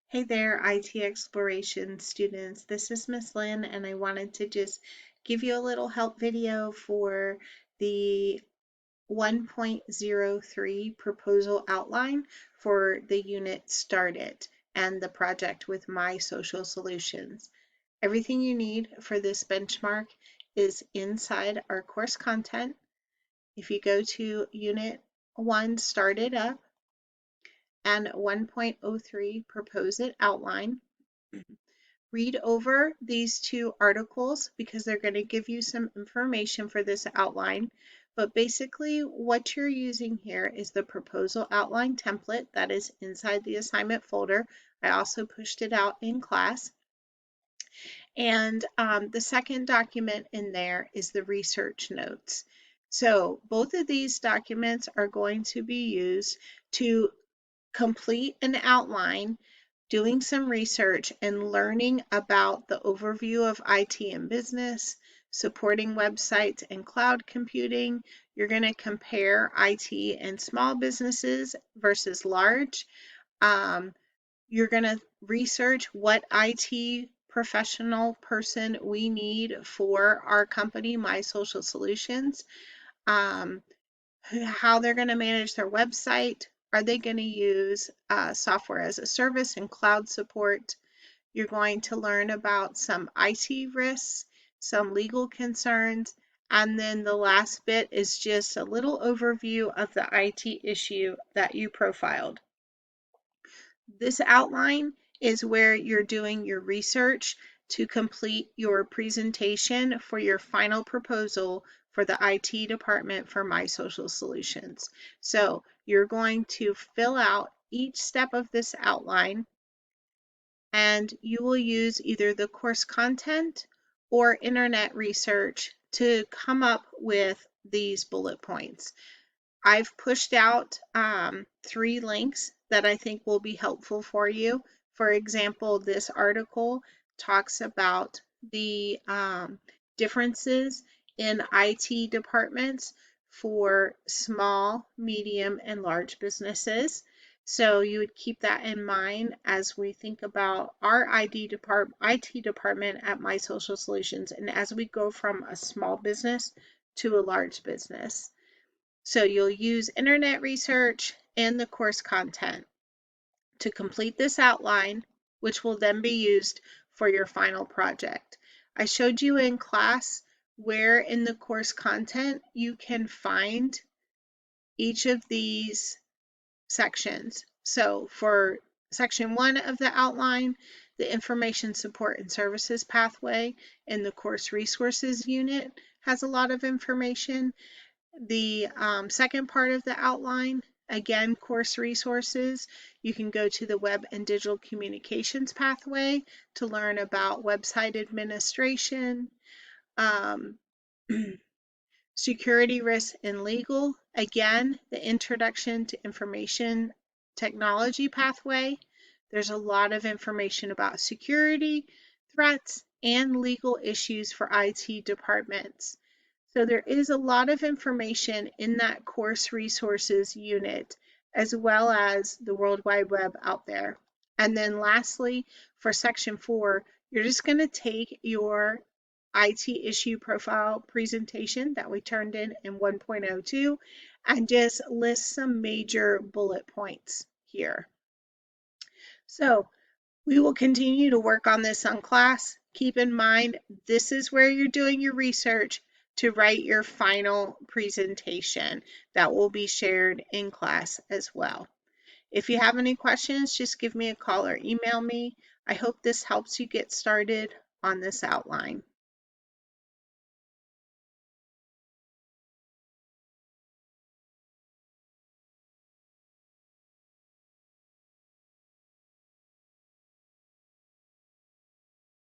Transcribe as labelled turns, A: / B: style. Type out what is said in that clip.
A: Hey there, IT Exploration students. This is Miss Lynn, and I wanted to just give you a little help video for the 1.03 proposal outline for the unit Start It and the project with My Social Solutions. Everything you need for this benchmark is inside our course content. If you go to Unit 1, Start It Up, and 1.03 Propose It Outline, read over these two articles because they're going to give you some information for this outline. But basically what you're using here is the proposal outline template that is inside the assignment folder. I also pushed it out in class. And the second document in there is the research notes. So both of these documents are going to be used to complete an outline, doing some research, and learning about the overview of IT and business, supporting websites and cloud computing. You're going to compare IT and small businesses versus large. You're going to research what IT professional person we need for our company, My Social Solutions. How they're going to manage their website. Are they going to use software as a service and cloud support? You're going to learn about some IT risks, some legal concerns, and then the last bit is just a little overview of the IT issue that you profiled. This outline is where you're doing your research to complete your presentation for your final proposal for the IT department for My Social Solutions. So you're going to fill out each step of this outline, and you will use either the course content or internet research to come up with these bullet points. I've pushed out 3 links that I think will be helpful for you. For example, this article talks about the differences in IT departments for small, medium, and large businesses. So you would keep that in mind as we think about our IT department at My Social Solutions and as we go from a small business to a large business. So you'll use internet research and the course content to complete this outline, which will then be used for your final project. I showed you in class where in the course content you can find each of these sections. So for section 1 of the outline, the information support and services pathway in the course resources unit has a lot of information. The second part of the outline, again, course resources, you can go to the web and digital communications pathway to learn about website administration, security risks and legal. Again, the introduction to information technology pathway. There's a lot of information about security, threats, and legal issues for IT departments. So there is a lot of information in that course resources unit, as well as the World Wide Web out there. And then lastly, for section 4, you're just going to take your IT issue profile presentation that we turned in 1.02 and just list some major bullet points here. So we will continue to work on this on class. Keep in mind, this is where you're doing your research to write your final presentation that will be shared in class as well. If you have any questions, just give me a call or email me. I hope this helps you get started on this outline.